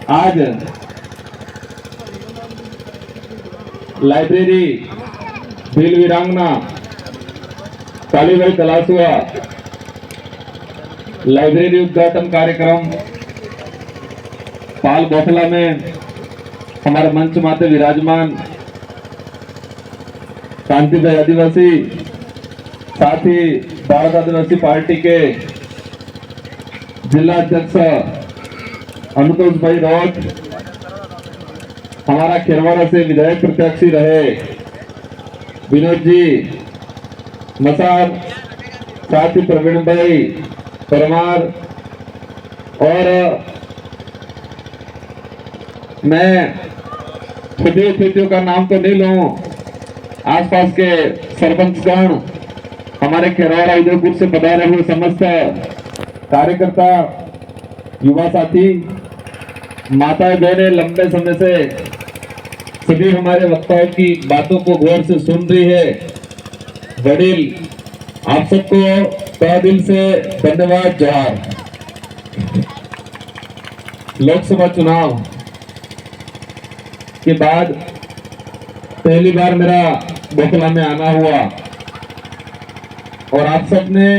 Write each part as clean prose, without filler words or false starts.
आज लाइब्रेरी भील वीरांगना कालीबाई कलासुआ लाइब्रेरी उद्घाटन कार्यक्रम पाल बोखला में हमारे मंच माते विराजमान शांतिभाई आदिवासी, साथ ही भारत आदिवासी पार्टी के जिला अध्यक्ष अनुतोष भाई राउत, हमारा खेरवाड़ा से विधायक प्रत्याशी रहे विनोद जी मसार, साथ ही प्रवीण भाई परमार, और मैं खुदियों का नाम तो नहीं लूं, आसपास के सरपंचगण, हमारे खेरवाड़ा उदयपुर से पधारे हुए समस्त कार्यकर्ता, युवा साथी, माताएं बहनें लंबे समय से सभी हमारे वक्ताओं की बातों को गौर से सुन रही है। वडील, आप सबको तहे दिल से धन्यवाद। जोहार। लोकसभा चुनाव के बाद पहली बार मेरा बोखला में आना हुआ और आप सब ने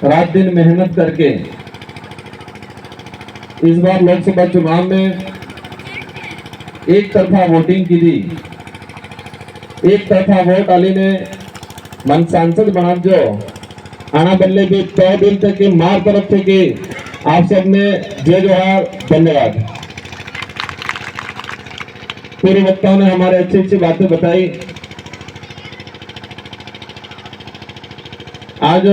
रात दिन मेहनत करके इस बार लोकसभा चुनाव में एक तरफा वोटिंग की दी, एक तरफा वोट आली ने मन सांसद बना जो आना बल्ले भी तय दिल तक की मार तरफ थे कि आप सब ने जय जोहार, धन्यवाद। पूर्व वक्ताओं ने हमारे अच्छी अच्छी बातें बताई। आज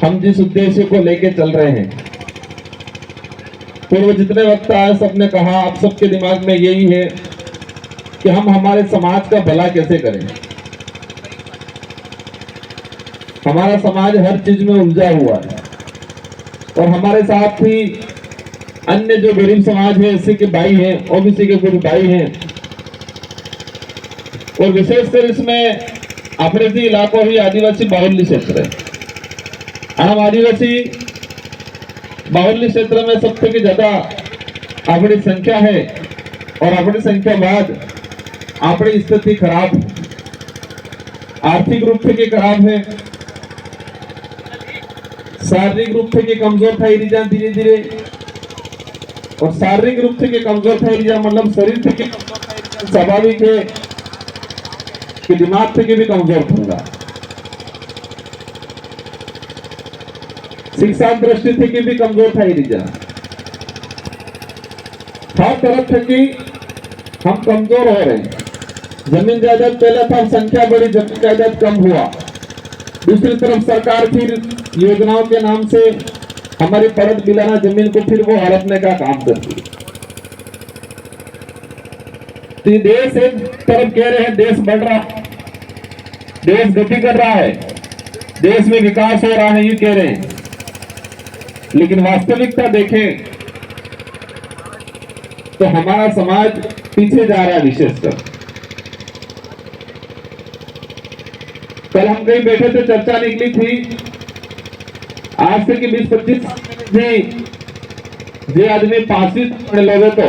हम जिस उद्देश्य को लेके चल रहे हैं, पूर्व जितने वक्त आए सबने कहा, आप सबके दिमाग में यही है कि हम हमारे समाज का भला कैसे करें। हमारा समाज हर चीज में उलझा हुआ है और हमारे साथ ही अन्य जो गरीब समाज है, एससी के भाई हैं, ओबीसी के कुछ भाई हैं, और विशेषकर इसमें अपने जी इलाकों ही आदिवासी बाहुल्य क्षेत्र है। हम आदिवासी बाहुल्य क्षेत्र में सबसे ज्यादा अपनी संख्या है और अपनी संख्या बाद अपनी स्थिति खराब, आर्थिक रूप से खराब है, शारीरिक रूप से कमजोर था एरिया धीरे धीरे, और शारीरिक रूप से कमजोर था एरिया मतलब शरीर से स्वाभाविक है कि दिमाग से भी कमजोर होगा, शिक्षा दृष्टि से भी कमजोर था एरिया, हर तरफ से कि हम कमजोर हो रहे हैं। जमीन जायदाद पहले था, संख्या बढ़ी, जमीन जायदाद कम हुआ। दूसरी तरफ सरकार फिर योजनाओं के नाम से हमारी परत बिलाना जमीन को फिर वो हड़पने का काम करती है। तो देश एक तरफ कह रहे हैं देश बढ़ रहा है, देश गति कर रहा है, देश में विकास हो रहा है, ये कह रहे हैं, लेकिन वास्तविकता देखें तो हमारा समाज पीछे जा रहा है। विशेषकर कल हम कहीं बैठे थे, चर्चा निकली थी आज से कि 20-25 जे आदमी 5वीं पढ़े लोगे तो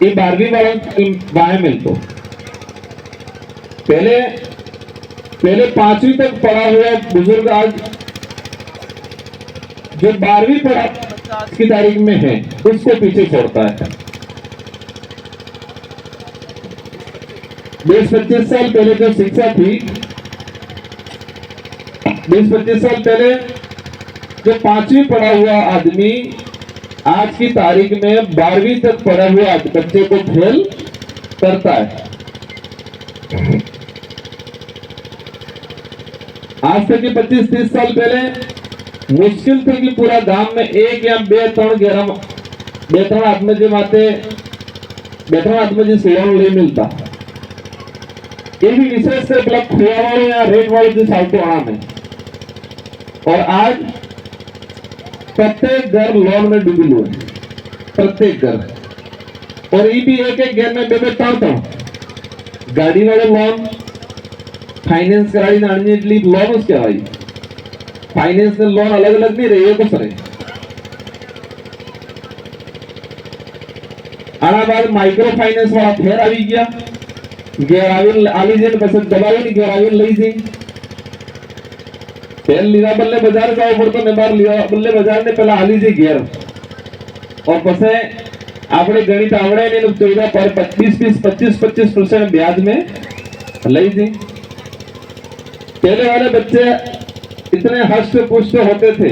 ये 12वीं वाला बाएं मिलते। पहले 5वीं तक पढ़ा हुआ बुजुर्ग आज जो 12वीं पढ़ा की तारीख में है उसको पीछे छोड़ता है। 20-25 साल पहले जो शिक्षा थी, 20-25 साल पहले जो 5वीं पढ़ा हुआ आदमी आज की तारीख में 12वीं तक पढ़ा हुआ बच्चे को फेल करता है। आज से 25-30 साल पहले मुश्किल थी कि पूरा गांव में एक या बेतरण आदमी जी माते बेतरण आदमी जी सेवन नहीं मिलता। ये भी विशेष से ब्लॉक खुआ वाले या रेट वाले जो साइटों आना में, और आज प्रत्येक घर लोन में डूबी हुए, प्रत्येक घर, और ये भी एक घर में बेबे ताड़ता गाड़ी वाले लोन, फाइनेंस कराई नानी लोन उसके भाई फाइनेंस लोन अलग अलग नहीं रही है कुछ रहे। આના બાદ માઇક્રો ફાઇનાન્સ વાળા ફેર આવી ગયા, ઘેર આવી જઈને પછી દબાવીને ઘેર આવીને લઈ જઈ. તેલ લીધા બદલે બજાર જવું પડતું ને બાર લીધા બદલે બજાર ને પેલા આલી જઈ ઘેર. और પછી આપણે ગણિત આવડે ને 14 पर 25% ब्याज में लई थी. पहले वाले बच्चे इतने हष्ट पुष्ट होते थे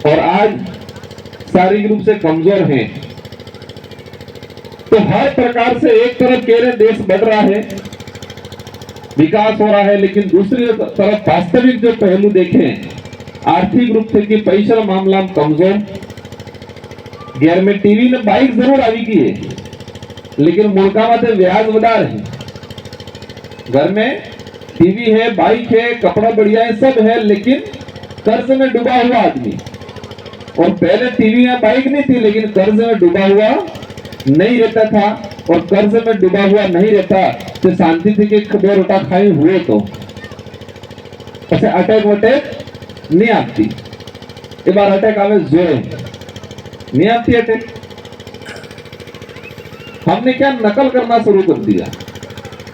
और आज शारीरिक रूप से कमजोर हैं. तो हर प्रकार से एक तरफ कह रहे देश बढ़ रहा है, विकास हो रहा है, लेकिन दूसरी तरफ वास्तविक जो पहलू देखें आर्थिक रूप से कि पैसा मामला में कमजोर. घर में टीवी ने बाइक जरूर આવી ગઈ है, लेकिन मुल्का में व्याज વધારે है. घर में टीवी है, बाइक है, कपड़ा बढ़िया है, सब है, लेकिन कर्ज में डूबा हुआ आदमी. और पहले टीवी या बाइक नहीं थी, लेकिन कर्ज में डूबा हुआ नहीं रहता था. और कर्ज में डूबा हुआ नहीं रहता तो शांति थी कि 2 रोटा खाई हुए तो ऐसे अटैक वटैक नहीं आती. एक बार अटैक आवे जोरे नहीं आती अटैक. हमने क्या नकल करना शुरू कर दिया.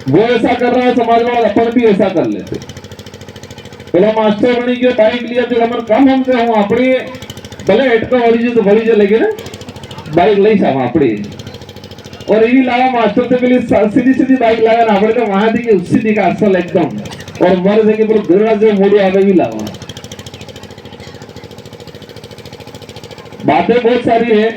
वो ऐसा कर रहा है समाज वाला, अपन भी ऐसा कर लेते. પેલો માસ્ટર બની ગયો, બાઈક લીધા તો તમારે કામ સમજે હું આપણી ભલે એટકો વળી જાય તો વળી જાય, લેકે ને બાઈક લઈ જાવ આપણી. और એવી લાવા માસ્ટર તો પેલી સીધી સીધી બાઈક લાવે ને આપણે તો વહાથી કે સીધી का असल एकदम और मर से के पूरा गरड़ा से मोड़ी आगे भी लावा. बातें बहुत सारी है.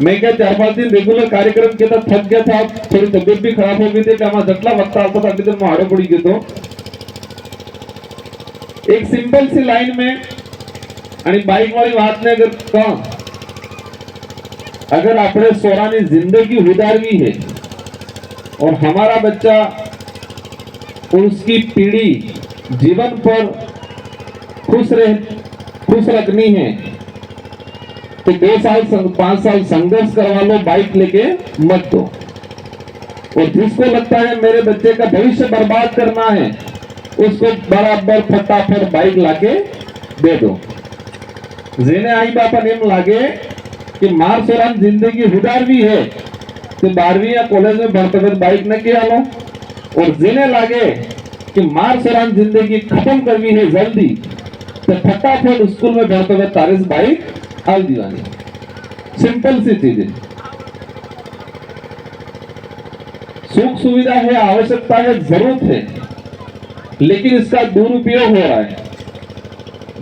मैं क्या 4-5 दिन रेगुलर कार्यक्रम के था, थक गया था, थोड़ी तबियत भी खराब हो गई थी कि हमारा जटला वक्त आता था कि मैं हाड़े पड़ी गई. तो एक सिंपल सी लाइन में आणि बाइक वाली बात ने अगर कहा, अगर अपने सोरानी जिंदगी उदारवी है और हमारा बच्चा उसकी पीढ़ी जीवन पर खुश रखनी है तो 2 साल 5 साल संघर्ष करवा लो, बाइक लेके मत दो. और जिसको लगता है मेरे बच्चे का भविष्य बर्बाद करना है उसको बराबर फटाफट बाइक लाके दे दो. जेने आई बापा नेम लागे कि मार सोरान जिंदगी उदारवी है तो 12वीं या कॉलेज में भरते हुए बाइक न किया लो. और जेने लागे कि मार सोरान जिंदगी खत्म करनी है जल्दी तो फटाफट स्कूल में भरते हुए तारिस बाइक आल दीवानी. सिंपल सी चीज है. सुख सुविधा है, आवश्यकता है, जरूरत है, लेकिन इसका दुरुपयोग हो रहा है.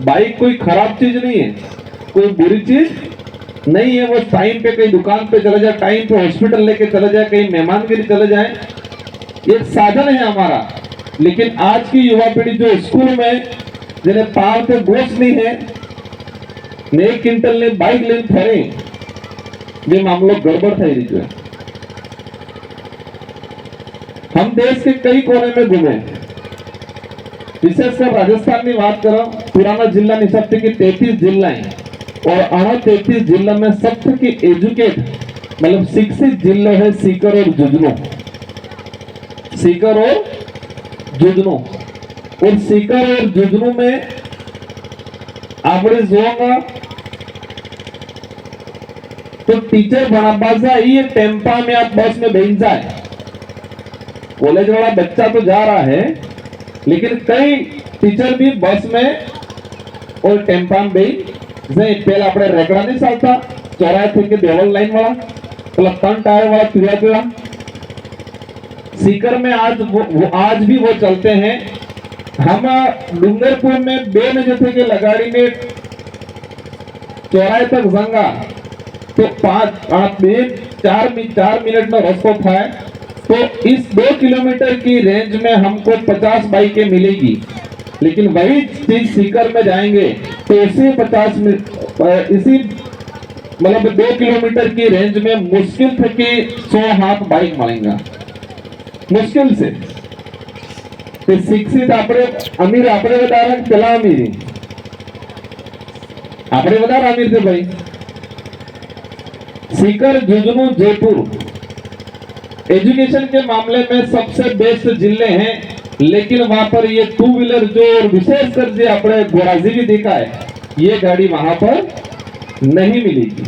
बाइक कोई खराब चीज नहीं है, कोई बुरी चीज नहीं है. वो टाइम पे कहीं दुकान पे चले जाए, टाइम पे हॉस्पिटल लेके चले जाए, कहीं मेहमानगिरी चले जाए, एक साधन है हमारा. लेकिन आज की युवा पीढ़ी जो स्कूल में जिन्हें पार पे गोश्त नहीं है, 1 क्विंटल ने बाइक लेने फरे, ये मामलो गड़बड़ થઈ रही है. हम देश के कई कोने में घूमे, विशेषकर राजस्थान की बात करो, पुराना जिला निशब्द की 33 जिला है और 33 जिला में सबसे की एजुकेट मतलब शिक्षित जिला है सीकर और जुजनू. सीकर और जुजनू. और सीकर और जुजनू में આપણે જોવા तो टीचर बनाबा जाए ये टेम्पा में आप बस में बैठ जाए. कॉलेज वाला बच्चा तो जा रहा है, लेकिन कई टीचर भी बस में और टेम्पा में बैठ जाए. पहले अपने रेकड़ा नहीं चलता चौराहे थे के देवल लाइन वाला मतलब 3 टायर वाला पीला सीकर में आज भी वो चलते हैं. हम डूंगरपुर में 2 बजे थे के लगाड़ी में चौराहे तक जंगा तो 4 मिनट में रास्ता था. तो इस 2 किलोमीटर की रेंज में हमको 50 बाइकें मिलेगी. लेकिन वही चीज सीकर में जाएंगे तो इसी मतलब 2 किलोमीटर की रेंज में मुश्किल थे कि 100 हाथ बाइक मिलेगा मुश्किल से. तो शिक्षित આપણે અમીર આપણે વધારે પેલા અમીર આપણે વધારે અમીર છે ભાઈ. सीकर जुजनू जयपुर एजुकेशन के मामले में सबसे बेस्ट जिले हैं, लेकिन वहां पर ये 2 व्हीलर जो विशेषकर जो अपने घोड़ाजी भी देखा है ये गाड़ी वहां पर नहीं मिलेगी.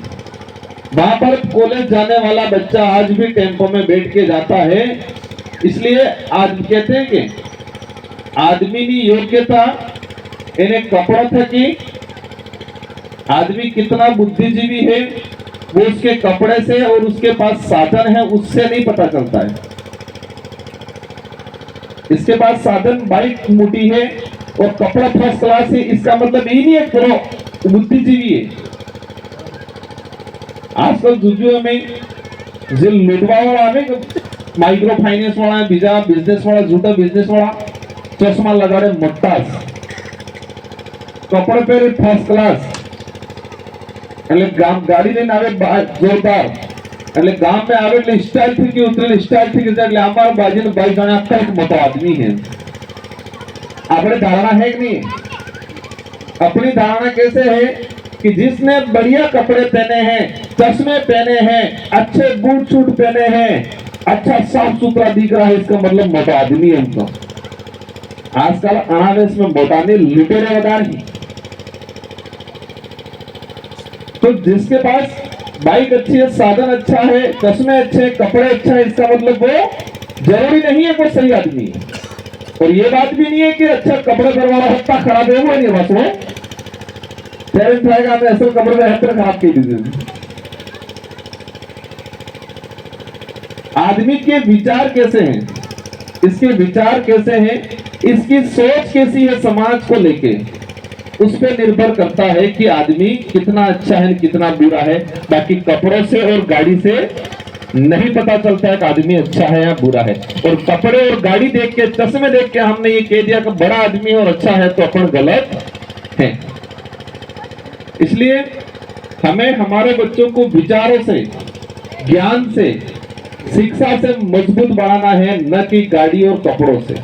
वहां पर कॉलेज जाने वाला बच्चा आज भी टेम्पो में बैठ के जाता है। इसलिए आज कहते हैं कि आदमी की योग्यता इन्हें कपड़ा था कि आदमी कितना बुद्धिजीवी है वो उसके कपड़े से और उसके पास साधन है उससे नहीं पता चलता है। इसके पास साधन बाइक मोटी है और कपड़ा फर्स्ट क्लास है, इसका मतलब ये नहीं है कि बुद्धिजीवी है। आजकल जुजुए में जो लुटवा वाला है माइक्रो फाइनेंस वाला बीजा बिजनेस वाला झूठा बिजनेस वाला चश्मा लगाड़े मोटा कपड़े पहरे फर्स्ट क्लास એટલે ગાડી લઈને આવે જોરદાર એટલે ગામ में આવે એટલે સ્ટાઇલ થી કે ઉતરેલી સ્ટાઇલ થી કે એટલે અમાર બાજુનો ભાઈ જાણે આખા એક મોટો आदमी है। આપણે धारणा है कि नहीं? अपनी धारणा कैसे है कि जिसने बढ़िया कपड़े पहने हैं, चश्मे पहने हैं, अच्छे बूट सूट पहने हैं, अच्छा साफ सुथरा दिख रहा है, इसका मतलब मोटा आदमी है उनका। आजकल अनावेश में मोटा नहीं लुटेरे वदार ही। तो जिसके पास बाइक अच्छी है, साधन अच्छा है, चश्मे अच्छे, कपड़े अच्छा है, इसका मतलब वो जरूरी नहीं है वो सही आदमी है। और ये बात भी नहीं है कि अच्छा कपड़े करवाना हत्ता खराब है वो नहीं बस वो पेरेंट्स आएगा मैं असल कपड़े में हत्ता खराब कर दीजिए। आदमी के विचार कैसे हैं, इसके विचार कैसे हैं, इसकी सोच कैसी है समाज को लेके, उस पर निर्भर करता है कि आदमी कितना अच्छा है कितना बुरा है। बाकी कपड़ों से और गाड़ी से नहीं पता चलता है कि आदमी अच्छा है या बुरा है। और कपड़े और गाड़ी देख के, चश्मे देख के हमने ये कह दिया कि बड़ा आदमी है और अच्छा है तो अपन गलत है। इसलिए हमें हमारे बच्चों को विचारों से, ज्ञान से, शिक्षा से मजबूत बनाना है, न कि गाड़ी और कपड़ों से।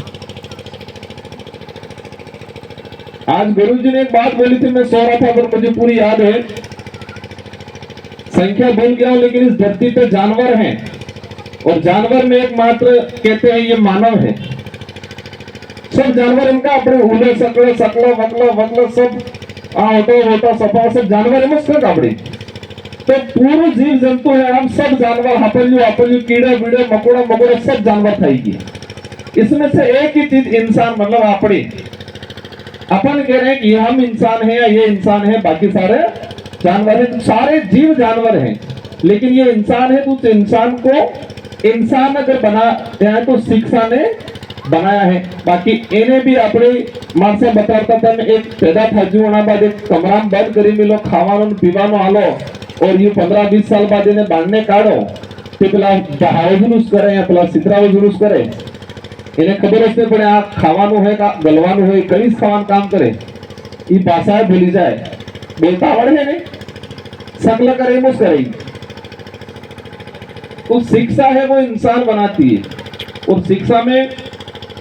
आज गुरुजी ने एक बात बोली थी, मैं सो रहा था अगर मुझे पूरी याद है, संख्या भूल गया हूं, लेकिन इस धरती पे जानवर हैं और जानवर में एकमात्र कहते हैं ये मानव है। सब जानवर इनका अपने उले सकले सकलो वकलो वकलो सब ऑटो वोटो सफा सब जानवर है मुझसे कपड़े। तो पूरे जीव जंतु है, हम सब जानवर हपल्यू हपल्यू कीड़े बीड़े मकोड़ा मकोड़ा सब जानवर थाएगी। इसमें से एक ही चीज इंसान मतलब अपने अपन कह रहे हैं कि हम इंसान है या ये इंसान है, बाकी सारे जानवर है। तो सारे जीव जानवर हैं, लेकिन ये इंसान है तो इंसान को इंसान अगर बना है तो शिक्षा ने बनाया है। बाकी इन्हें भी अपने मार से बताता था, मैं एक पैदा था जो बाद एक कमरा में बंद करी मिलो खावानो पीवानो आलो और ये 15-20 साल बाद इन्हें बांधने काढ़ो तो पेला बहाव जुलूस करे या पेला सितराव जुलूस करे। इन्हें खबर हमें पड़े आ खावानु है का गलवानु है कई खावान काम करे ये भाषा भूली जाए बोलता आवड़े है नहीं सकला करे मुझ करे। तो शिक्षा है वो इंसान बनाती है और शिक्षा में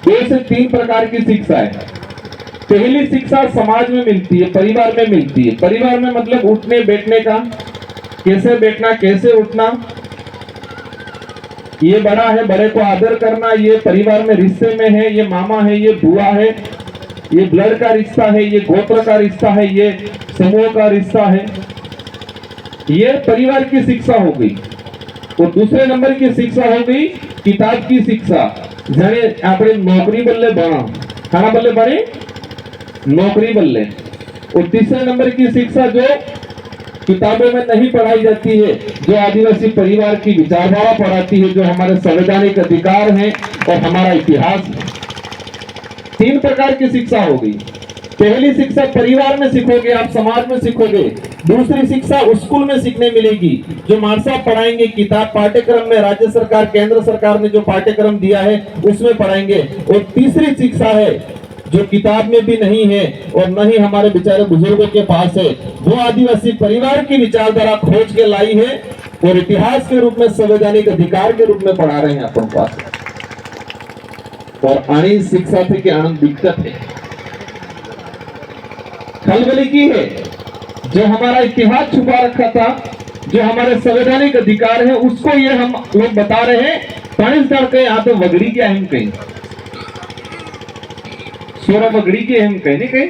2 से 3 प्रकार की शिक्षा है। पहली शिक्षा समाज में मिलती है, परिवार में मिलती है। परिवार में मतलब उठने बैठने का, कैसे बैठना कैसे उठना, ये बड़ा है बड़े को आदर करना, ये परिवार में रिश्ते में है, ये मामा है ये बुआ है, ये ब्लड का रिश्ता है, ये गोत्र का रिश्ता है, ये समूह का रिश्ता है। ये परिवार की शिक्षा हो गई। और दूसरे नंबर की शिक्षा हो गई किताब की शिक्षा, जने आपने नौकरी बल्ले बना खाना बल्ले बने नौकरी बल्ले। और तीसरे नंबर की शिक्षा जो किताबों में नहीं पढ़ाई जाती है, जो आदिवासी परिवार की विचारधारा पढ़ाती है, जो हमारे संवैधानिक अधिकार हैं और हमारा इतिहास है। 3 प्रकार की शिक्षा हो गई। पहली शिक्षा परिवार में सीखोगे, आप समाज में सीखोगे। दूसरी शिक्षा स्कूल में सीखने मिलेगी, जो मार्सा पढ़ाएंगे, किताब पाठ्यक्रम में राज्य सरकार केंद्र सरकार ने जो पाठ्यक्रम दिया है उसमें पढ़ाएंगे। और तीसरी शिक्षा है जो किताब में भी नहीं है और न ही हमारे बेचारे बुजुर्गों के पास है, वो आदिवासी परिवार की विचारधारा खोज के लाई है और इतिहास के रूप में संवैधानिक अधिकार के रूप में पढ़ा रहे हैं अपन पास। और आनी शिक्षा थे कि आनंद दिक्कत है खलबली की है, जो हमारा इतिहास छुपा रखा था, जो हमारे संवैधानिक अधिकार है उसको ये हम लोग बता रहे हैं। पानी के यहाँ तो वगड़ी क्या हम कहीं सोरा वगड़ी की हम कहीं नहीं कहीं।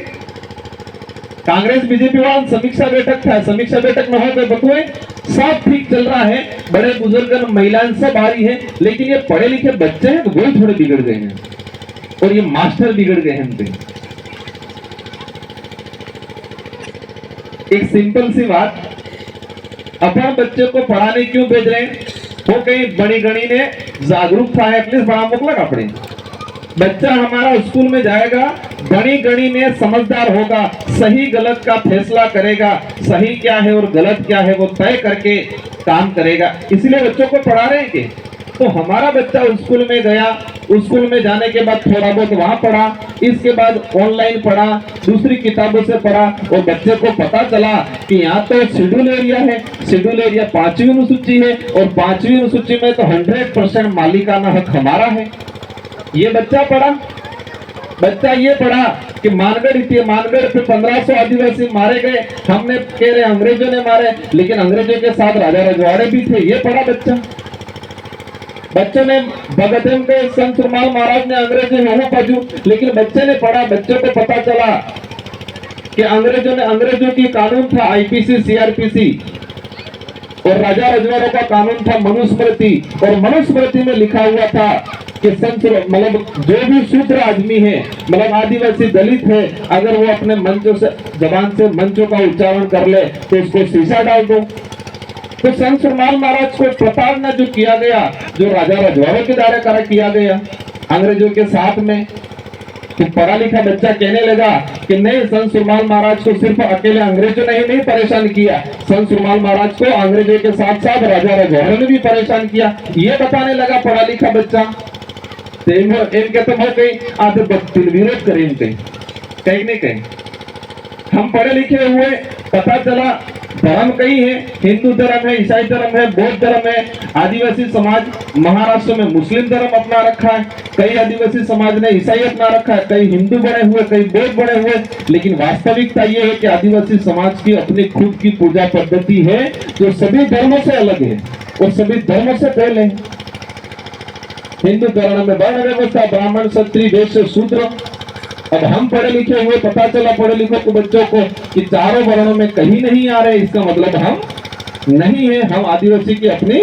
कांग्रेस बीजेपी वाला समीक्षा बैठक था, समीक्षा बैठक में हो गए बतुए सब ठीक चल चल रहा है, बड़े बुजुर्ग महिलाएं सब आ रही है, लेकिन ये पढ़े लिखे बच्चे हैं तो वही थोड़े बिगड़ गए हैं और ये मास्टर बिगड़ गए हैं इनके। एक सिंपल सी बात, अपन बच्चे को पढ़ाने क्यों भेज रहे हैं? वो कहीं बड़ी गणी ने जागरूक था, एटलीस्ट बड़ा मोकला कपड़े, बच्चा हमारा स्कूल में जाएगा, बड़ी गणी में समझदार होगा, सही गलत का फैसला करेगा, सही क्या है और गलत क्या है वो तय करके काम करेगा, इसलिए बच्चों को पढ़ा रहे हैं कि तो हमारा बच्चा स्कूल में गया, स्कूल में जाने के बाद थोड़ा बहुत वहां पढ़ा, इसके बाद ऑनलाइन पढ़ा, दूसरी किताबों से पढ़ा और बच्चे को पता चला कि यहाँ तो शेड्यूल एरिया है, शेड्यूल एरिया 5वीं अनुसूची है और 5वीं अनुसूची में तो 100% मालिकाना हक हमारा है। ये बच्चा पढ़ा, बच्चा ये पढ़ा कि मानगढ़ पे 1500 आदिवासी मारे गए, हमने कह रहे अंग्रेजों ने मारे, लेकिन अंग्रेजों के साथ राजा रजवाड़े भी थे, ये पढ़ा बच्चा। बच्चों ने भगत सिंह के संत सुरमाल महाराज ने अंग्रेजी होना पाजू, लेकिन बच्चे ने पढ़ा, बच्चों को पता चला कि अंग्रेजों की कानून था आईपीसी सीआरपीसी और राजा रजवाड़ों का कानून था मनुस्मृति, और मनुस्मृति में लिखा हुआ था कि मतलब जो भी शूद्र आदमी है, मतलब आदिवासी दलित है, अगर वो अपने मंचों से जबान से मंचों का उच्चारण कर ले तो उसको शीशा डाल दो। तो संत सुरमाल महाराज को प्रताड़ना जो किया गया, जो राजा रजवाड़ों के द्वारा किया गया अंग्रेजों के साथ में, तो पढ़ा लिखा बच्चा कहने लगा कि नहीं, संत सुरमाल महाराज को सिर्फ अकेले अंग्रेजों ने ही नहीं परेशान किया, संत सुरमाल महाराज को अंग्रेजों के साथ साथ राजा रजवाड़ों ने भी परेशान किया, ये बताने लगा पढ़ा लिखा बच्चा। इनके तो मैं कहीं आधे विरोध करें, इनके कहीं नहीं कहीं हम पढ़े लिखे हुए, पता चला धर्म कई है, हिंदू धर्म है, ईसाई धर्म है, बौद्ध धर्म है, आदिवासी समाज महाराष्ट्र में मुस्लिम धर्म अपना रखा है, कई आदिवासी समाज ने ईसाई अपना रखा है, कई हिंदू बने हुए, कई बौद्ध बने हुए, लेकिन वास्तविकता ये है कि आदिवासी समाज की अपनी खुद की पूजा पद्धति है जो सभी धर्मों से अलग है और सभी धर्मों से पहले है। हिंदू धर्म में वर्ण व्यवस्था, ब्राह्मण क्षत्रिय वैश्य शूद्र। अब हम पढ़े लिखे हुए, पता चला पढ़े लिखे को बच्चों को कि चारों वर्णों में कहीं नहीं आ रहे, इसका मतलब हम नहीं है, हम आदिवासी की अपनी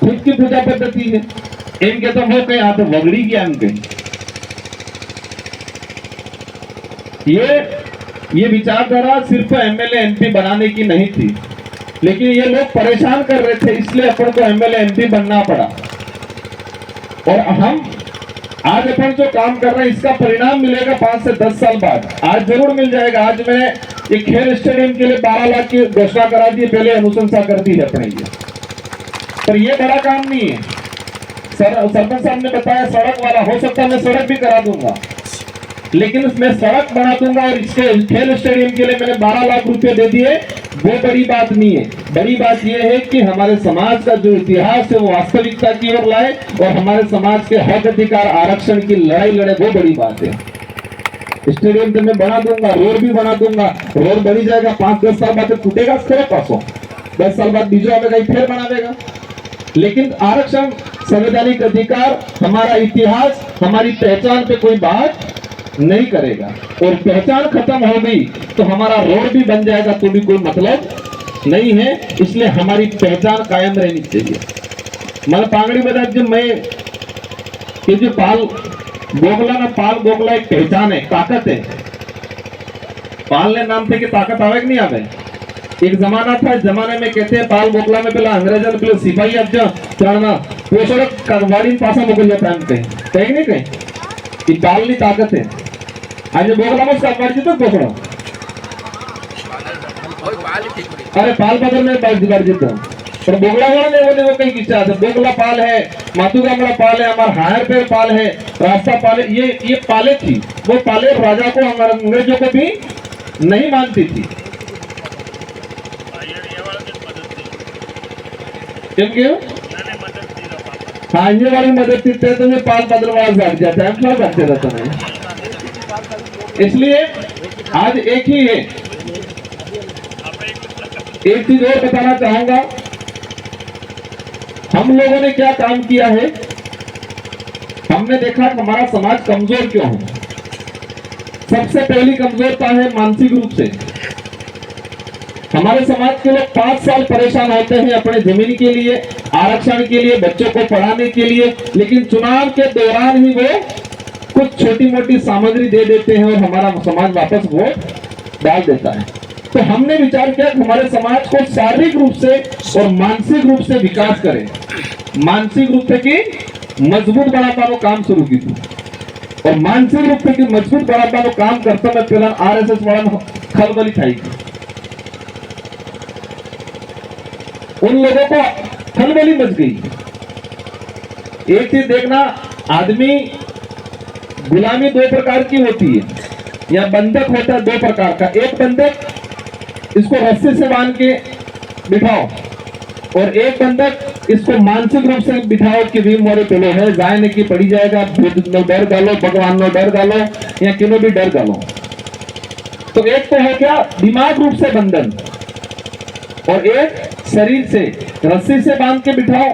खुद की पूजा पद्धति है। इनके तो वो कहीं हाथ वगड़ी की अंक, ये विचारधारा सिर्फ एमएलए एमपी बनाने की नहीं थी, लेकिन ये लोग परेशान कर रहे थे, इसलिए अपन को एमएलए एमपी बनना पड़ा। और हम आज अपन जो काम कर रहे हैं इसका परिणाम मिलेगा 5 से 10 साल बाद, आज जरूर मिल जाएगा। आज मैंने एक खेल स्टेडियम के लिए 12 लाख की घोषणा करा दी, पहले अनुशंसा करती है अपने लिए, पर ये बड़ा काम नहीं है। सरपंच साहब ने बताया सड़क वाला, हो सकता है मैं सड़क भी करा दूंगा, लेकिन उसमें सड़क बना दूंगा और इसके खेल स्टेडियम के लिए मैंने 12 लाख रुपए दे दिए, वो बड़ी बात नहीं है। बड़ी बात यह है कि हमारे समाज का जो इतिहास है वो वास्तविकता की ओर लाए और हमारे समाज के हक अधिकार आरक्षण की लड़ाई लड़े, वो बड़ी बात है। स्टेडियम तो मैं बना दूंगा, रोड भी बना दूंगा, रोड बनी जाएगा, 5-10 साल बाद टूटेगा, 10 साल बाद बीजो आवेगा, फिर बनावेगा। लेकिन आरक्षण, संवैधानिक अधिकार, हमारा इतिहास, हमारी पहचान पे कोई बात नहीं करेगा, और पहचान खत्म हो गई तो हमारा रोड भी बन जाएगा तो भी कोई मतलब नहीं है। इसलिए हमारी पहचान कायम रहनी चाहिए। मैं पांगड़ी बता जो मैं ये जो पाल गोगला एक पहचान है, ताकत है। पालने नाम थे कि ताकत आवे कि नहीं आवे। एक जमाना था, जमाने में कहते हैं पाल गोगला में पेला अंग्रेजन पेलो सिपाही अज्जा चढ़ना पोषण करवाड़ी पासा मोकलिया टाइम पे कहीं नहीं कहीं कि पालनी ताकत है। आज गोगला में उसका काट जीतो पोषण, अरे पाल बदल में बार जीतो, पर बोगला वाला ने वो कहीं किस्सा था। बोगला पाल है, मातुगा बड़ा पाल है, हमारा हायर पेड़ पाल है, रास्ता पाल है, ये पाले थी। वो पाले राजा को, अंग्रेजों को भी नहीं मानती थी, क्यों? हाँ, ये वाली मदद थी तो ये पाल बदलवास बैठ जाता है, क्यों बैठते रहता है। इसलिए आज एक ही है। एक चीज और बताना चाहूंगा, हम लोगों ने क्या काम किया है। हमने देखा कि हमारा समाज कमजोर क्यों है। सबसे पहली कमजोरता है मानसिक रूप से। हमारे समाज के लोग 5 साल परेशान होते हैं अपने जमीन के लिए, आरक्षण के लिए, बच्चों को पढ़ाने के लिए, लेकिन चुनाव के दौरान ही वो कुछ छोटी मोटी सामग्री दे देते हैं और हमारा समाज वापस वोट डाल देता है। तो हमने विचार किया कि हमारे समाज को शारीरिक रूप से और मानसिक रूप से विकास करें, मानसिक रूप से की मजबूत बनाने काम शुरू की थी और मानसिक रूप से की मजबूत बनाने काम करता मैं पहला RSS वाला खलबली थाई थी। उन लोगों को खलबली मच गई। एक चीज देखना, आदमी गुलामी 2 प्रकार की होती है, या बंधक होता है 2 प्रकार का। एक बंधक इसको रस्सी से बांध के बिठाओ और एक बंधक इसको मानसिक रूप से बिठाओ कि भी मोरे पेलो है जाए की पड़ी जाएगा, डर डालो, भगवान नो डर डालो या किनो भी डर डालो। तो एक तो है क्या दिमाग रूप से बंधन और एक शरीर से रस्सी से बांध के बिठाओ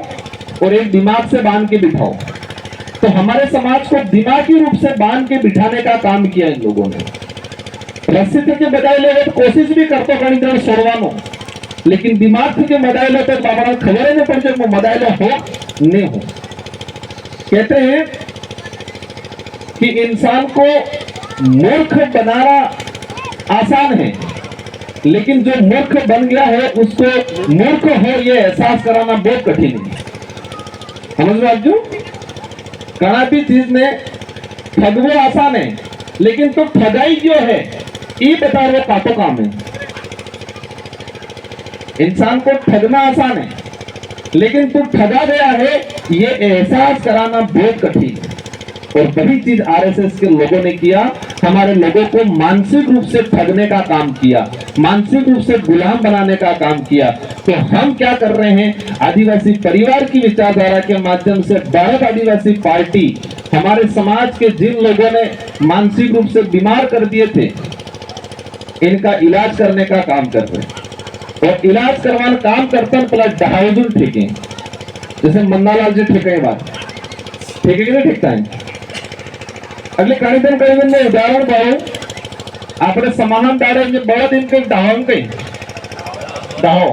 और एक दिमाग से बांध के बिठाओ। तो हमारे समाज को दिमागी रूप से बांध के बिठाने का काम किया इन लोगों ने। रस्सी के बजाय लोग तो कोशिश भी करते घनी जन छोड़वानो, लेकिन दिमाग के बजाय लो तो बाबा खबर नहीं पड़ती वो मदाय लो हो नहीं हो। कहते हैं कि इंसान को मूर्ख बनाना आसान है, लेकिन जो मूर्ख बन गया है उसको मूर्ख हो ये एहसास कराना बहुत कठिन है। समझ लो जो कड़ा भी चीज ने ठगवो आसान है, लेकिन तो ठगाई जो है ये बता रहे काटो काम है। इंसान को ठगना आसान है, लेकिन तू ठगा गया है ये एहसास कराना बहुत कठिन है। और वही चीज RSS के लोगों ने किया, हमारे लोगों को मानसिक रूप से ठगने का काम किया, मानसिक रूप से गुलाम बनाने का काम किया। तो हम क्या कर रहे हैं, आदिवासी परिवार की विचारधारा के माध्यम से भारत आदिवासी पार्टी हमारे समाज के जिन लोगों ने मानसिक रूप से बीमार कर दिए थे इनका इलाज करने का काम कर रहे हैं। और इलाज करवाना काम करते हैं प्लस ढाईजुल ठेके, जैसे मन्नालाल जी ठेके बात ठेके के लिए ठेकता है। अगले कई दिन में उदाहरण पाऊं अपने समाहन डाले बड़ा दिन के डाहन कहीं डाहो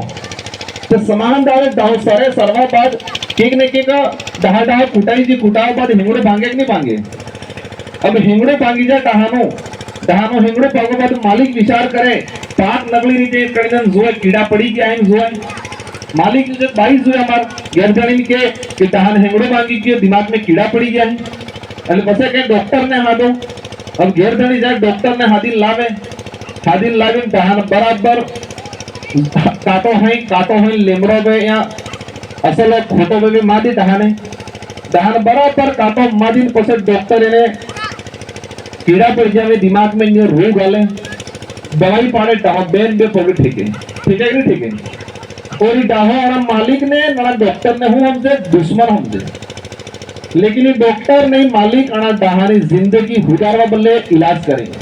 तो समाहन डाले डाहो सारे सर्वा बाद केक ने केक डहा डहा कुटाई जी कुटाओ बाद हिंगड़े भांगे कि नहीं भांगे। अब हिंगड़े भांगी जा डहानो डहानो हिंगड़े भागो बाद मालिक विचार करे पाक नगली रीते कई दिन जो कीड़ा पड़ी गया है जो मालिक जो 22 जो हमार गैरजनी के डहान हिंगड़े भांगी के दिमाग में कीड़ा पड़ी गया है। अरे बसे के डॉक्टर ने हादो अब घेर धनी जाए डॉक्टर ने हादिन लावे दहान बराबर काटो है लेमड़ो बे या असल खोटो बे मादी दहान बराबर काटो मादी पसे डॉक्टर ने कीड़ा पड़ जावे दिमाग में न्यू रोग आले दवाई पाड़े डाहो बेन बे पोगे ठीक है ठीक है। और ये डाहो और मालिक ने ना डॉक्टर ने हूँ हमसे दुश्मन हमसे, लेकिन ये डॉक्टर नहीं मालिक अना डहानी जिंदगी गुजारवा बल्ले इलाज करेंगे।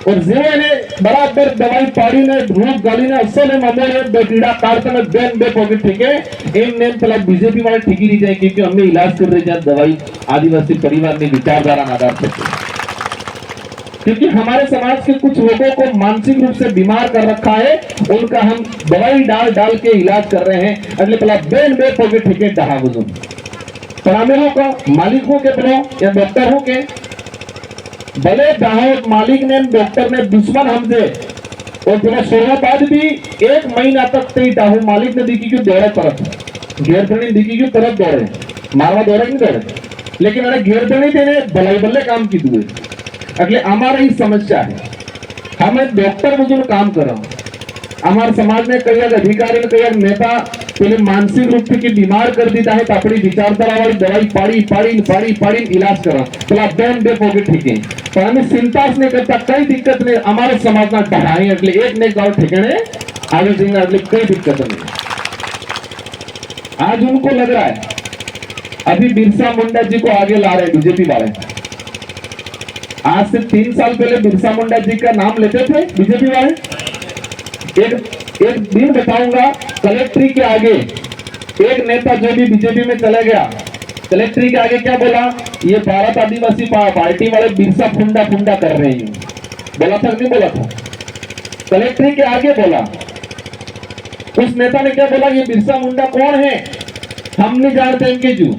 और जीवे ने बराबर दवाई पाड़ी ने रूप गाली ने असल ममोरे बेटीड़ा काटते में बेन बे पोगे ठीक है। इन नेम पहला बीजेपी वाले ठीक ही नहीं जाए क्योंकि हमें इलाज कर रहे हैं दवाई आदिवासी परिवार में विचारधारा आधार पर, क्योंकि हमारे समाज के कुछ लोगों को मानसिक रूप से बीमार कर रखा है, उनका हम दवाई डाल डाल के इलाज कर रहे हैं। अगले पहला बेन बे पोगे ठीक है डहा बुजुर्ग परामेरों का मालिक हो के बनो या डॉक्टर हो के भले डाहो मालिक ने डॉक्टर ने दुश्मन हमसे और बिना सोना बाद भी 1 महीना तक ते डाहो मालिक ने दिखी क्यों दौड़े तरफ घेरधनी दिखी क्यों तरफ दौड़े मारवा दौड़े नहीं दौड़े, लेकिन अरे घेरधनी देने भलाई बल्ले काम की दुए। अगले हमारी ही समस्या है, हमें डॉक्टर बुजुर्ग काम कर रहा हूँ हमारे समाज में कई अधिकारी कई नेता पहले मानसिक रूप से बीमार कर देता है तो अपनी विचारधारा वाली दवाई पाड़ी पाड़ी पाड़ी पाड़ी इलाज करा तो आप बैन बे पोगे ठीक है। पर हमें चिंता नहीं करता, कई दिक्कत नहीं हमारे समाज में बढ़ाए अगले एक ने गाँव ठिकाने आगे देंगे अगले कोई दिक्कत नहीं। आज उनको लग रहा है अभी बिरसा मुंडा जी को आगे ला रहे बीजेपी वाले। आज से 3 साल पहले बिरसा मुंडा जी का नाम लेते थे बीजेपी वाले। एक दिन बताऊंगा कलेक्ट्री के आगे एक नेता जो भी बीजेपी में चला गया, कलेक्ट्री के आगे क्या बोला, ये भारत आदिवासी पार्टी वाले बिरसा फुंडा फुंडा कर रहे हैं, बोला था नहीं बोला था। कलेक्ट्री के आगे बोला। उस नेता ने क्या बोला, ये बिरसा मुंडा कौन है, हम नहीं जानते इनके जू।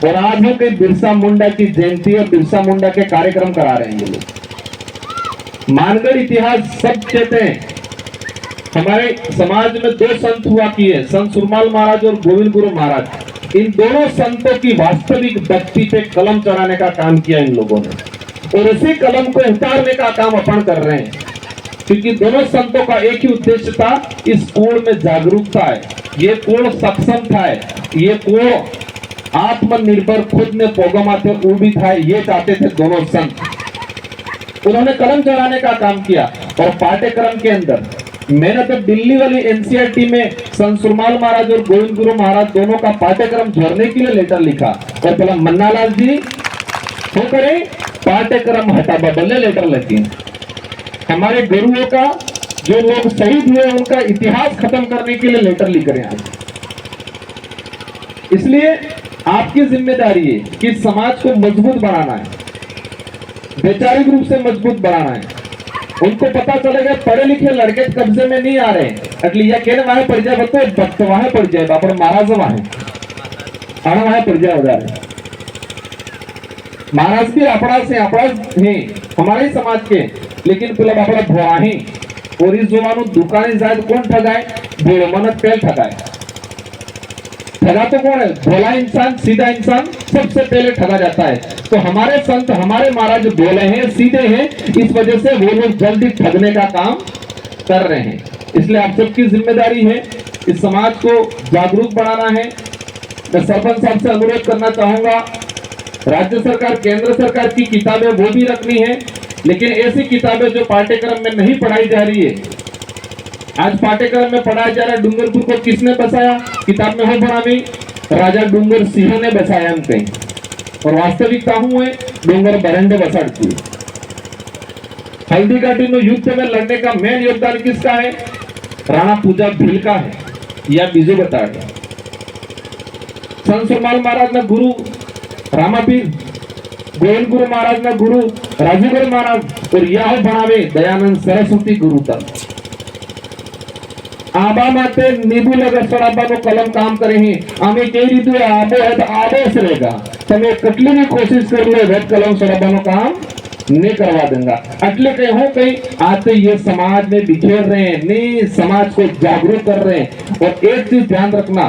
और आज भी कई बिरसा मुंडा की जयंती और बिरसा मुंडा के कार्यक्रम करा रहे हैं ये लोग। मानगढ़ इतिहास सब कहते हैं। हमारे समाज में दो संत हुआ किए, संत सुरमाल महाराज और गोविंद गुरु महाराज। इन दोनों संतों की वास्तविक भक्ति पे कलम चढ़ाने का काम किया इन लोगों ने, और उसी कलम को उतारने का काम अपन कर रहे हैं। क्योंकि दोनों संतों का एक ही उद्देश्य था, इस कुल में जागरूकता है, ये कुल सक्षम था, ये कुल आत्मनिर्भर खुद में पोगमा थे वो भी था, ये चाहते थे दोनों संत। उन्होंने कलम चढ़ाने का काम किया। और पाठ्यक्रम के अंदर मैंने तो दिल्ली वाली एनसीईआरटी में संत सुरमाल महाराज और गोविंद गुरु महाराज दोनों का पाठ्यक्रम जोड़ने के लिए लेटर लिखा, और बोला मन्नालाल जी हो करे पाठ्यक्रम हटा बदलने लेटर लिखी। हमारे गुरुओं का जो लोग शहीद हुए उनका इतिहास खत्म करने के लिए लेटर लिख रहे हैं। इसलिए आपकी जिम्मेदारी है कि समाज को मजबूत बनाना है, वैचारिक रूप से मजबूत बनाना है। उनको पता चलेगा पढ़े लिखे लड़के कब्जे में नहीं आ रहे, એટલે या केने वहां पड़ जाए बतो भक्त वहां पड़ जाए, बापर महाराज वहां पड़ जाए उधर। महाराज भी अपना से अपना है हमारे ही समाज के, लेकिन पेला बापड़ा भोआ है। और इस जमानो दुकाने जाए कौन ठगाए, भेड़ मनत पेल ठगाए। ठगा तो कौन है, भोला इंसान सीधा इंसान सबसे पहले ठगा जाता है। तो हमारे संत हमारे महाराज भोले हैं, सीधे हैं, इस वजह से वो लोग जल्दी ठगने का काम कर रहे हैं। इसलिए आप सबकी जिम्मेदारी है इस समाज को जागरूक बनाना है। मैं सरपंच साहब से अनुरोध करना चाहूंगा, राज्य सरकार केंद्र सरकार की किताबें वो भी रखनी है, लेकिन ऐसी किताबें जो पाठ्यक्रम में नहीं पढ़ाई जा रही है। आज पाठ्यक्रम में पढ़ाया जा रहा है डूंगरपुर को किसने बसाया, किताब में हो पढ़ा भी राजा डूंगर सिंह ने बसाया हम कहीं, और वास्तविकता हुए डूंगर बरंडे बसाड़ती। हल्दी घाटी में युद्ध में लड़ने का मेन योगदान किसका है, राणा पूजा भील का है, या बीजू बता रहे। संत सुरमाल महाराज ना गुरु रामापीर, गोविंद गुरु महाराज ना गुरु राजूगर महाराज, और यह बनावे दयानंद सरस्वती गुरु तक। आबा माते नींबू लगा सड़ाबा को कलम काम करे हैं, हमें कई रीतु आबो है तो आबो से रहेगा, તમે કેટલી भी कोशिश कर लो रेड कलम सड़ाबा काम नहीं करवा दूंगा। अटले कहीं हो कहीं आते ये समाज में बिखेर रहे हैं, नहीं समाज को जागरूक कर रहे हैं। और एक चीज ध्यान रखना,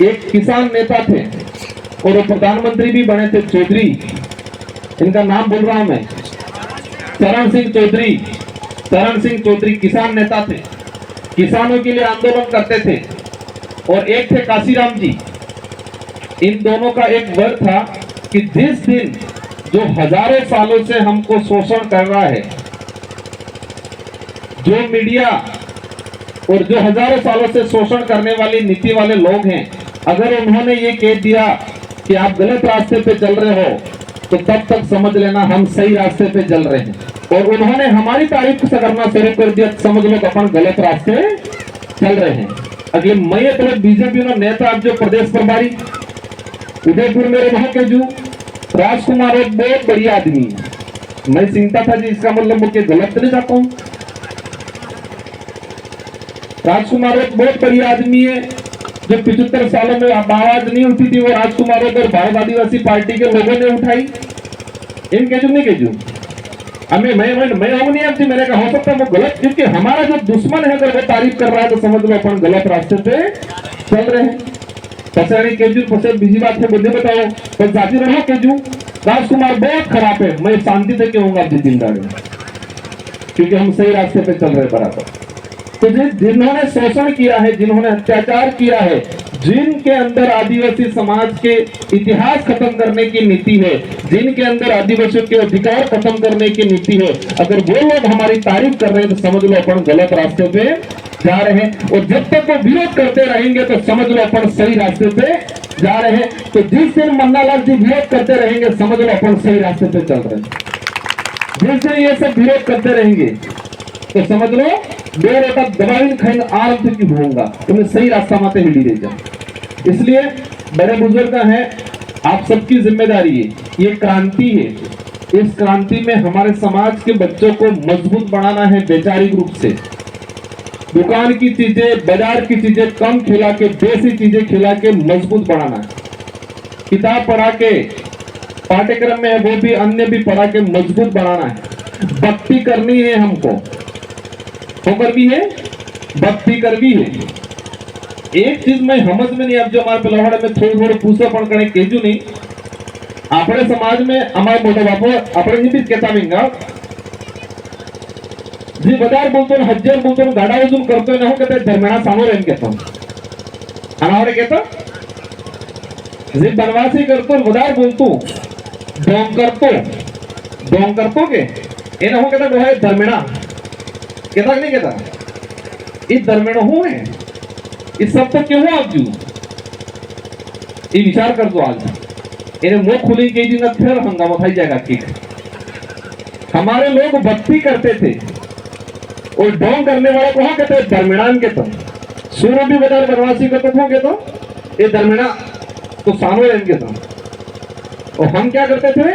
एक किसान नेता थे और वो प्रधानमंत्री भी बने थे, चौधरी, इनका नाम बोल रहा हूं मैं, चरण सिंह चौधरी। चरण सिंह चौधरी किसान नेता थे, किसानों के लिए आंदोलन करते थे। और एक थे काशीराम जी। इन दोनों का एक वर्ड था कि जिस दिन जो हजारों सालों से हमको शोषण कर रहा है, जो मीडिया और जो हजारों सालों से शोषण करने वाली नीति वाले लोग हैं, अगर उन्होंने ये कह दिया कि आप गलत रास्ते पे चल रहे हो, तो तब तक समझ लेना हम सही रास्ते पे चल रहे हैं। और उन्होंने हमारी तारीफ करना शुरू कर दिया, समझ लो अपन गलत रास्ते चल रहे हैं। अगले मई तरफ बीजेपी ने नेता अब जो प्रदेश प्रभारी उदयपुर में रहा के जो राजकुमार एक बहुत बढ़िया आदमी है। मैं चिंता था जी इसका मतलब मुझे गलत नहीं जाता हूँ। राजकुमार एक बहुत बढ़िया आदमी है, जो 75 सालों में आवाज नहीं उठी थी, वो राजकुमार और भारत आदिवासी पार्टी के लोगों ने उठाई। इन केजू नहीं केजू हमें मैं हूं नहीं आपसी, मैंने कहा हो सकता है वो गलत, क्योंकि हमारा जो दुश्मन है अगर वो तारीफ कर रहा है तो समझ लो अपन गलत रास्ते पे चल रहे हैं। पसरानी केजू पसंद बीजी बात है, मुझे बताओ पर जाती रहो केजू राजकुमार बहुत खराब है, मैं शांति से कहूंगा अपनी जिंदगी में, क्योंकि हम सही रास्ते पे चल रहे बराबर। तो जिन्होंने शोषण किया है, जिन्होंने अत्याचार किया है, जिनके अंदर आदिवासी समाज के इतिहास खत्म करने की नीति है, जिनके अंदर आदिवासियों के अधिकार खत्म करने की नीति है, अगर वो लोग हमारी तारीफ कर रहे हैं तो समझ लो अपन गलत रास्ते पे जा रहे हैं। और जब तक वो विरोध करते रहेंगे तो समझ लो अपन सही रास्ते पे जा रहे हैं। तो जिस दिन मन्नालाल जी विरोध करते रहेंगे समझ लो अपन सही रास्ते पे चल रहे हैं। जिस दिन ये सब विरोध करते रहेंगे तो समझ लो बेरोटा दबावी खाइन आरंभ की होगा, तुम्हें सही रास्ता माते हिली दे जाए। इसलिए बड़े बुजुर्ग हैं, आप सबकी जिम्मेदारी है, ये क्रांति है, इस क्रांति में हमारे समाज के बच्चों को मजबूत बनाना है वैचारिक रूप से। दुकान की चीजें, बाजार की चीजें कम खिला के, देसी चीजें खिला के मजबूत बनाना है। किताब पढ़ा के, पाठ्यक्रम में है वो भी, अन्य भी पढ़ा के मजबूत बनाना है। भक्ति करनी है हमको, होकर भी है, भक्ति कर भी है। एक चीज मैं समझ में नहीं, अब जो हमारे पिलवाड़े में थोड़ी पूछा पण कणे केजू नहीं, अपने समाज में हमारे मोटा बापू अपने जी भी कहता मिंगा जी बदार बोलतो ना, हज्जर बोलतो ना, गाडा वजून करतोय ना, हो कहते धर्मेणा सामोर येऊन कहतो अनावरे कहतो जी बनवासी करतो, बदार बोलतो, डोंग करतो के ये ना हो कहता है धर्मेणा कहता नहीं कहता, ये धर्मेणा हो है, इस सब तक क्यों हो आप जू ये विचार कर दो। आज इन्हें मुंह खुली के जी ना फिर हंगामा थाई जाएगा कि हमारे लोग भक्ति करते थे और डोंग करने वाला को हाँ कहते धर्मेणान के तो सूर्य भी बदार बनवासी करते थे तो ये धर्मेणा तो सानो के तो, और हम क्या करते थे,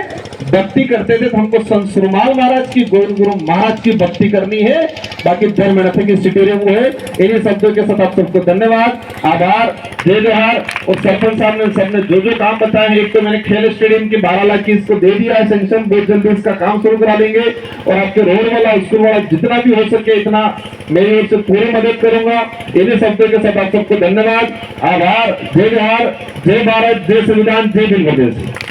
भक्ति करते थे। तो हमको संत सुरमाल महाराज की, गोविंद गुरु महाराज की भक्ति करनी है। बाकी धर्मेणा थे कि सिटेरिया वो है। इन्हीं शब्दों के साथ आप सबको धन्यवाद, आभार, जय जोहार। और सरपंच साहब ने सबने जो जो काम बताए हैं, एक तो मैंने खेल स्टेडियम की 12 लाख की इसको दे दिया है सेंक्शन, बहुत जल्दी इसका काम शुरू करा देंगे। और आपके रोड वाला, स्कूल वाला जितना भी हो सके इतना मेरी ओर से पूरी मदद करूंगा। इन्हीं शब्दों के साथ आप सबको धन्यवाद, आभार, जय जोहार, जय भारत, जय संविधान, जय भीम प्रदेश।